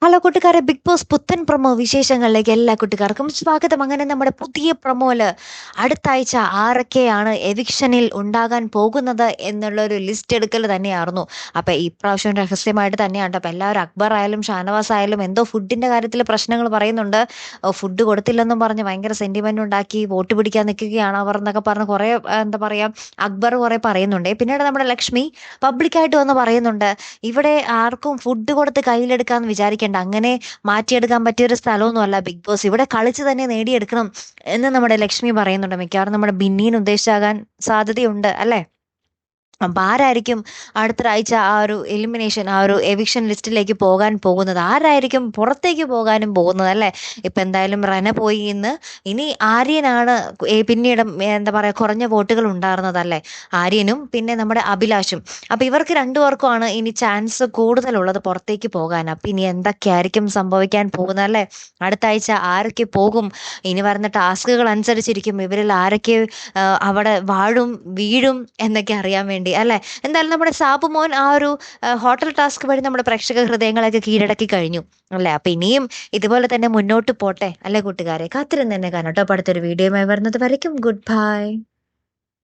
Hello കൂട്ടുകാരെ, big boss പുത്തൻ promo വിശേഷങ്ങളിലേക്ക് എല്ലാ കുട്ടികാർക്കും സ്വാഗതം. അങ്ങനെ നമ്മുടെ പുതിയ പ്രൊമോയില് അടുത്ത ആഴ്ച ആരൊക്കെയാണ് എവിക്ഷനിൽ ഉണ്ടാകാൻ പോകുന്നത് എന്നുള്ള ഒരു ലിസ്റ്റ് എടുക്കൽ തന്നെയായിരുന്നു. അപ്പൊ ഈ പ്രാവശ്യം രഹസ്യമായിട്ട് തന്നെയാണ്. അപ്പൊ എല്ലാവരും അക്ബർ ആയാലും ഷാനവാസ് ആയാലും എന്തോ ഫുഡിന്റെ കാര്യത്തിൽ പ്രശ്നങ്ങൾ പറയുന്നുണ്ട്. ഫുഡ് കൊടുത്തില്ലെന്നും പറഞ്ഞ് ഭയങ്കര സെന്റിമെന്റ് ഉണ്ടാക്കി വോട്ട് പിടിക്കാൻ നിൽക്കുകയാണ് അവർ എന്നൊക്കെ പറഞ്ഞ് കുറെ എന്താ പറയാ അക്ബർ കുറെ പറയുന്നുണ്ട്. പിന്നീട് നമ്മുടെ ലക്ഷ്മി പബ്ലിക്കായിട്ട് വന്ന് പറയുന്നുണ്ട്, ഇവിടെ ആർക്കും ഫുഡ് കൊടുത്ത് കയ്യിലെടുക്കാന്ന് വിചാരിക്കേണ്ട. അങ്ങനെ മാറ്റിയെടുക്കാൻ പറ്റിയൊരു സ്ഥലമൊന്നും അല്ല ബിഗ് ബോസ്. ഇവിടെ കളിച്ച് തന്നെ നേടിയെടുക്കണം എന്ന് നമ്മുടെ ലക്ഷ്മി പറയുന്നുണ്ട്. മിക്കവാറും നമ്മുടെ ബിന്നീന് ഉദ്ദേശിച്ചാകാൻ സാധ്യതയുണ്ട് അല്ലെ? അപ്പൊ ആരായിരിക്കും അടുത്തൊരാഴ്ച ആ ഒരു എലിമിനേഷൻ, ആ ഒരു എവിക്ഷൻ ലിസ്റ്റിലേക്ക് പോകാൻ പോകുന്നത്? ആരായിരിക്കും പുറത്തേക്ക് പോകാനും പോകുന്നത് അല്ലെ? ഇപ്പൊ എന്തായാലും റന പോയി ഇന്ന്. ഇനി ആര്യനാണ് പിന്നീട് എന്താ പറയാ കുറഞ്ഞ വോട്ടുകൾ ഉണ്ടായിരുന്നത് അല്ലെ? ആര്യനും പിന്നെ നമ്മുടെ അഭിലാഷും. അപ്പൊ ഇവർക്ക് രണ്ടുപേർക്കുമാണ് ഇനി ചാൻസ് കൂടുതലുള്ളത് പുറത്തേക്ക് പോകാൻ. അപ്പൊ ഇനി എന്തൊക്കെയായിരിക്കും സംഭവിക്കാൻ പോകുന്നത് അല്ലെ? അടുത്ത ആഴ്ച ആരൊക്കെ പോകും? ഇനി വരുന്ന ടാസ്കുകൾ അനുസരിച്ചിരിക്കും ഇവരിൽ ആരൊക്കെ അവിടെ വാഴും വീഴും എന്നൊക്കെ അറിയാൻ വേണ്ടി അല്ലെ? എന്തായാലും നമ്മുടെ സാബു മോൻ ആ ഒരു ഹോട്ടൽ ടാസ്ക് വഴി നമ്മുടെ പ്രേക്ഷക ഹൃദയങ്ങളൊക്കെ കീഴടക്കി കഴിഞ്ഞു അല്ലെ? അപ്പൊ ഇനിയും ഇതുപോലെ തന്നെ മുന്നോട്ട് പോട്ടെ അല്ലെ കൂട്ടുകാരെ? കാത്തിരുന്ന് തന്നെ കാണാം കേട്ടോ. അപ്പൊ അടുത്തൊരു വീഡിയോയുമായി വരുന്നത് വരയ്ക്കും ഗുഡ് ബൈ.